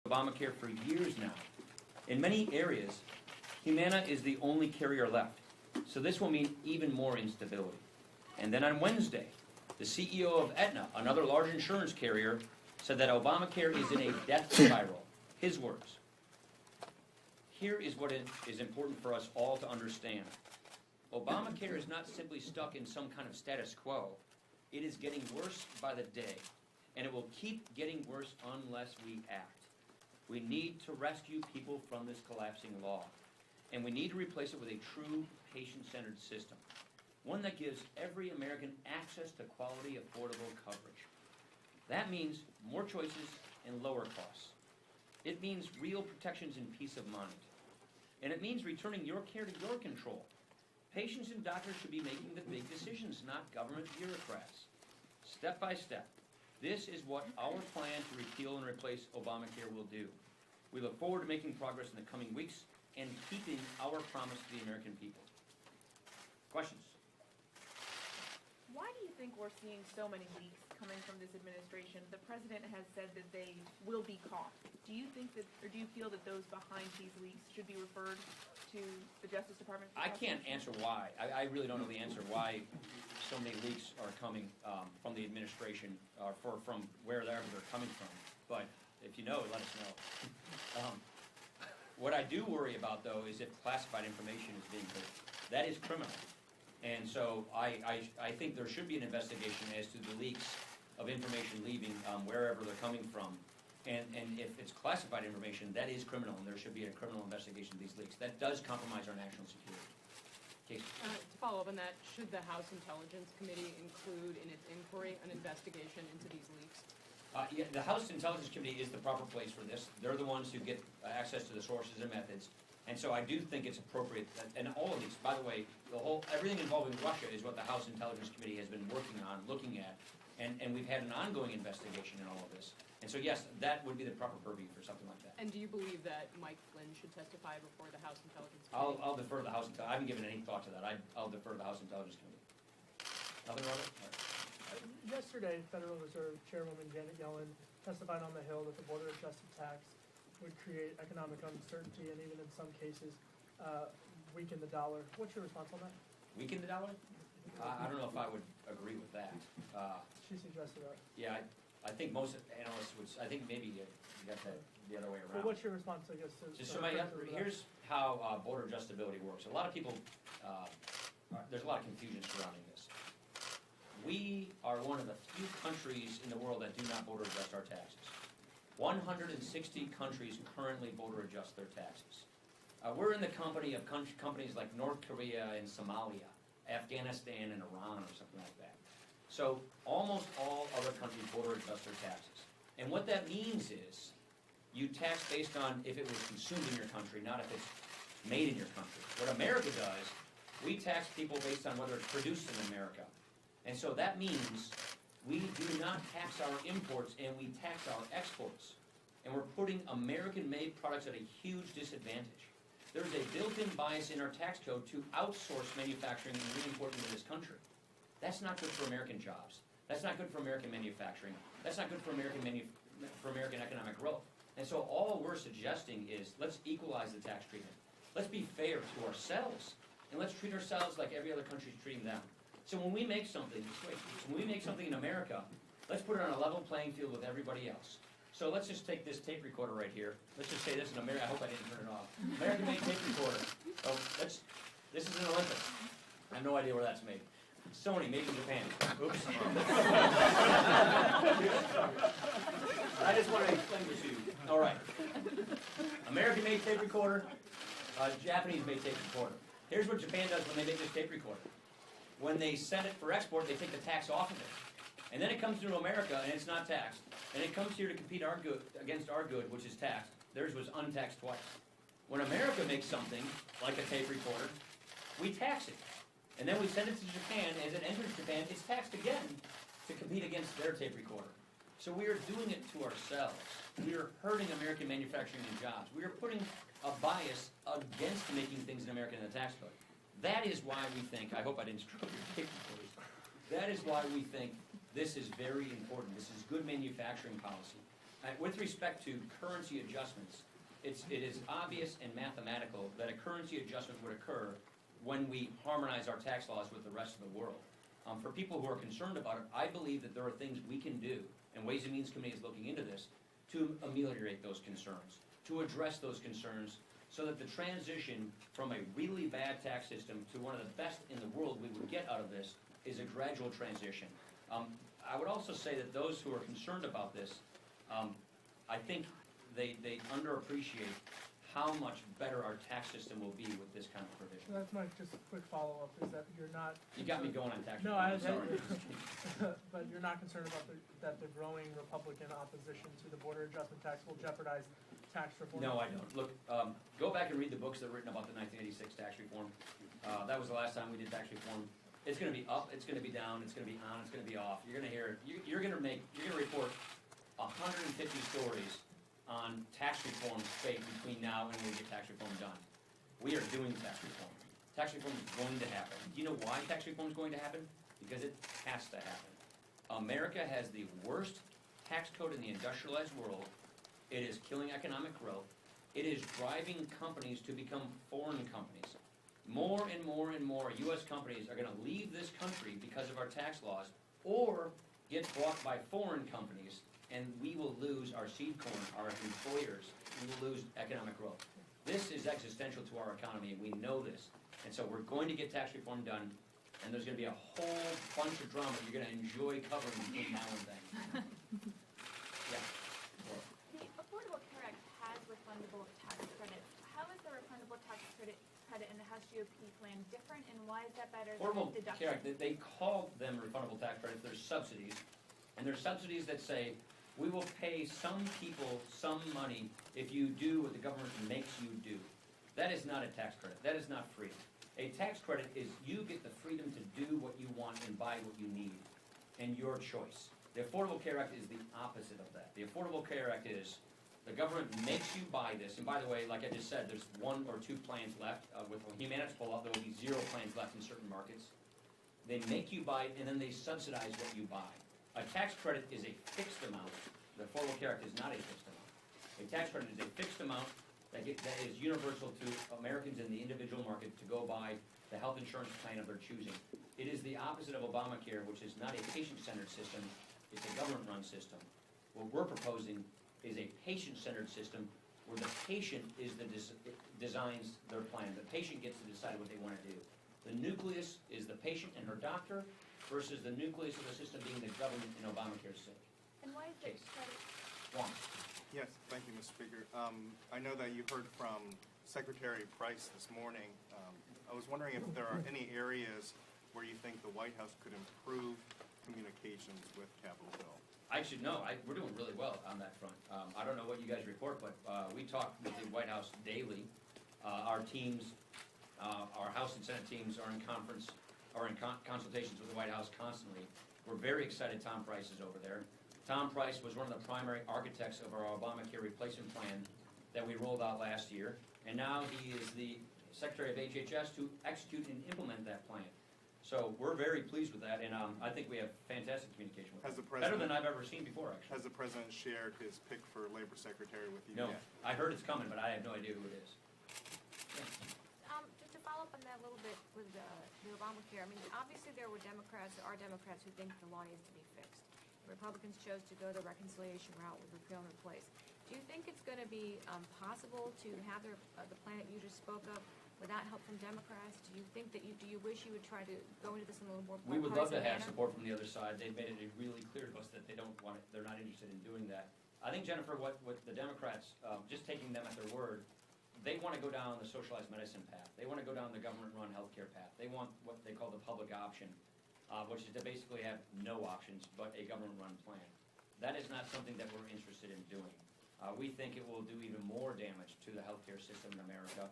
ObamaCare for years now. In many areas, Humana is the only carrier left, so this will mean even more instability. And then on Wednesday, the CEO of Aetna, another large insurance carrier, said that ObamaCare is in a death spiral. His words. Here is what is important for us all to understand. ObamaCare is not simply stuck in some kind of status quo. It is getting worse by the day, and it will keep getting worse unless we act. We need to rescue people from this collapsing law, and we need to replace it with a true patient-centered system, one that gives every American access to quality, affordable coverage. That means more choices and lower costs. It means real protections and peace of mind. And it means returning your care to your control. Patients and doctors should be making the big decisions, not government bureaucrats. Step by step, this is what our plan to repeal and replace Obamacare will do. We look forward to making progress in the coming weeks and keeping our promise to the American people. Questions? Why do you think we're seeing so many leaks coming from this administration? The president has said that they will be caught. Do you think that, or do you feel that those behind these leaks should be referred to the Justice Department? I can't answer why. I really don't know the answer why so many leaks are coming from the administration or from wherever they're coming from. But if you know, let us know. What I do worry about, though, is if classified information is being leaked. That is criminal. And so I think there should be an investigation as to the leaks of information leaving wherever they're coming from. And if it's classified information, that is criminal, and there should be a criminal investigation of these leaks. That does compromise our national security. Casey. To follow up on that, should the House Intelligence Committee include in its inquiry an investigation into these leaks? Yeah, the House Intelligence Committee is the proper place for this. They're the ones who get access to the sources and methods. And so I do think it's appropriate, and all of these, by the way, everything involving Russia is what the House Intelligence Committee has been working on, looking at, and we've had an ongoing investigation in all of this. And so yes, that would be the proper purview for something like that. And do you believe that Mike Flynn should testify before the House Intelligence Committee? I'll defer to the House. I haven't given any thought to that. I'll defer to the House Intelligence Committee. Nothing, Robert? All right. Yesterday, Federal Reserve Chairwoman Janet Yellen testified on the Hill that the border-adjusted tax would create economic uncertainty and even in some cases weaken the dollar. What's your response on that? Weaken the dollar? I don't know if I would agree with that. She suggested that. Yeah, I think most analysts would. I think maybe you got that the other way around. Well, what's your response, I guess? To just here's how border adjustability works. A lot of people, there's a lot of confusion surrounding this. We are one of the few countries in the world that do not border adjust our taxes. 160 countries currently border adjust their taxes. We're in the company of companies like North Korea and Somalia, Afghanistan and Iran or something like that. So almost all other countries border adjust their taxes. And what that means is you tax based on if it was consumed in your country, not if it's made in your country. What America does, we tax people based on whether it's produced in America. And so that means we do not tax our imports and we tax our exports. And we're putting American-made products at a huge disadvantage. There's a built-in bias in our tax code to outsource manufacturing and re-import into this country. That's not good for American jobs. That's not good for American manufacturing. That's not good for American economic growth. And so all we're suggesting is let's equalize the tax treatment. Let's be fair to ourselves, and let's treat ourselves like every other country's treating them. So when we make something, in America, let's put it on a level playing field with everybody else. So let's just take this tape recorder right here. Let's just say this in America. I hope I didn't turn it off. American-made tape recorder. Oh, this is an Olympus. I have no idea where that's made. Sony, made in Japan. Oops. I just want to explain this to you. All right. American-made tape recorder, Japanese-made tape recorder. Here's what Japan does when they make this tape recorder. When they send it for export, they take the tax off of it. And then it comes to America, and it's not taxed. And it comes here to compete against our good, which is taxed. Theirs was untaxed twice. When America makes something, like a tape recorder, we tax it. And then we send it to Japan. As it enters Japan, it's taxed again to compete against their tape recorder. So we are doing it to ourselves. We are hurting American manufacturing and jobs. We are putting a bias against making things in America in the tax code. That is why we think, I hope I didn't stroke your tape recorders. That is why we think this is very important. This is good manufacturing policy. With respect to currency adjustments, it is obvious and mathematical that a currency adjustment would occur when we harmonize our tax laws with the rest of the world. For people who are concerned about it, I believe that there are things we can do, and Ways and Means Committee is looking into this, to ameliorate those concerns, to address those concerns, so that the transition from a really bad tax system to one of the best in the world we would get out of this is a gradual transition. I would also say that those who are concerned about this, I think they underappreciate how much better our tax system will be with this kind of provision. So that's my just quick follow-up, is that you're not. You got me going on tax No, reform, I, sorry. but you're not concerned about that the growing Republican opposition to the border adjustment tax will jeopardize tax reform? No, I don't. Look, go back and read the books that were written about the 1986 tax reform. That was the last time we did tax reform. It's gonna be up, it's gonna be down, it's gonna be on, it's gonna be off. You're gonna hear, you're gonna report 150 stories on tax reform fate between now and when we get tax reform done. We are doing tax reform. Tax reform is going to happen. Do you know why tax reform is going to happen? Because it has to happen. America has the worst tax code in the industrialized world. It is killing economic growth. It is driving companies to become foreign companies. More and more and more U.S. companies are going to leave this country because of our tax laws, or get bought by foreign companies, and we will lose our seed corn, our employers. We will lose economic growth. This is existential to our economy, and we know this. And so we're going to get tax reform done, and there's going to be a whole bunch of drama you're going to enjoy covering between now and then. Yeah. The Affordable Care Act has refundable tax credits. How is the refundable tax credit in the House GOP plan different, and why is that better Affordable than deduction? Care Act, they call them refundable tax credits. They're subsidies, and they're subsidies that say, we will pay some people some money if you do what the government makes you do. That is not a tax credit. That is not free. A tax credit is you get the freedom to do what you want and buy what you need, and your choice. The Affordable Care Act is the opposite of that. The Affordable Care Act is the government makes you buy this, and by the way, like I just said, there's 1 or 2 plans left. With Humanity's pull-out, there will be 0 plans left in certain markets. They make you buy it, and then they subsidize what you buy. A tax credit is a fixed amount. The Affordable Care Act is not a fixed amount. A tax credit is a fixed amount that is universal to Americans in the individual market to go buy the health insurance plan of their choosing. It is the opposite of Obamacare, which is not a patient-centered system, it's a government-run system. What we're proposing is a patient-centered system where the patient is designs their plan. The patient gets to decide what they want to do. The nucleus is the patient and her doctor versus the nucleus of the system being the government and Obamacare's sake. And why is the Case. credit? Juan. Yes, thank you, Mr. Speaker. I know that you heard from Secretary Price this morning. I was wondering if there are any areas where you think the White House could improve communications with Capitol Hill. I should know. We're doing really well on that front. I don't know what you guys report, but we talk with the White House daily. Our teams, our House and Senate teams are in conference, or in consultations with the White House constantly. We're very excited Tom Price is over there. Tom Price was one of the primary architects of our Obamacare replacement plan that we rolled out last year, and now he is the Secretary of HHS to execute and implement that plan. So we're very pleased with that, and I think we have fantastic communication with him. Better than I've ever seen before, actually. Has the President shared his pick for Labor Secretary with you No, yet? I heard it's coming, but I have no idea who it is. Just to follow up on that a little bit with the Obamacare, I mean, obviously there are Democrats who think the law needs to be fixed. Republicans chose to go the reconciliation route with repeal and replace. Do you think it's going to be possible to have the plan that you just spoke of without help from Democrats? Do you think that do you wish you would try to go into this in a little more We would love to have manner? support from the other side. They've made it really clear to us that they don't want it, they're not interested in doing that. I think, Jennifer, what the Democrats, just taking them at their word, they want to go down the socialized medicine path. They want to go down the government-run healthcare path. They want what they call the public option, which is to basically have no options but a government-run plan. That is not something that we're interested in doing. We think it will do even more damage to the healthcare system in America.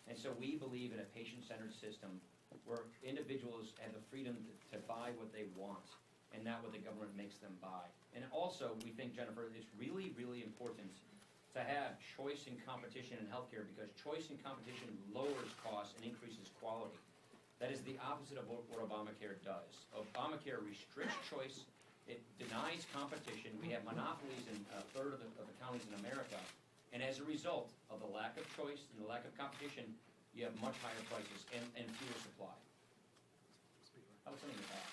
And so we believe in a patient-centered system where individuals have the freedom to buy what they want and not what the government makes them buy. And also, we think, Jennifer, it's really, really important to have choice and competition in healthcare, because choice and competition lowers costs and increases quality. That is the opposite of what Obamacare does. Obamacare restricts choice, It denies competition. We have monopolies in a third of the counties in America. And as a result of the lack of choice and the lack of competition, you have much higher prices and fewer supply. How about something like that?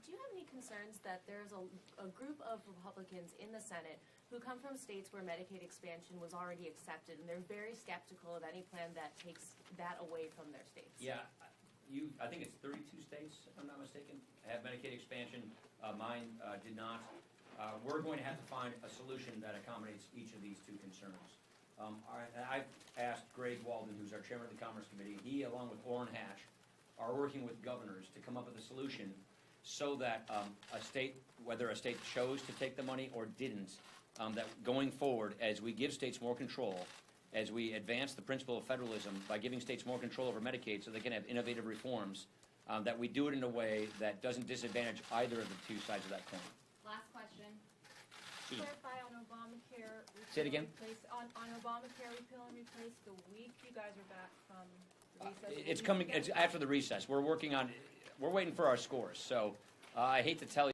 Do you have any concerns that there's a group of Republicans in the Senate who come from states where Medicaid expansion was already accepted, and they're very skeptical of any plan that takes that away from their states? Yeah, I think it's 32 states, if I'm not mistaken, have Medicaid expansion. Mine did not. We're going to have to find a solution that accommodates each of these two concerns. I've asked Greg Walden, who's our chairman of the Commerce Committee, he, along with Orrin Hatch, are working with governors to come up with a solution so that a state, whether a state chose to take the money or didn't, that going forward, as we give states more control, as we advance the principle of federalism by giving states more control over Medicaid so they can have innovative reforms, that we do it in a way that doesn't disadvantage either of the two sides of that coin. Last question. Gee. Clarify on Obamacare. Say it again? On Obamacare repeal and replace, the week you guys are back from recess. It's coming, it's after the recess. We're waiting for our scores. So I hate to tell you.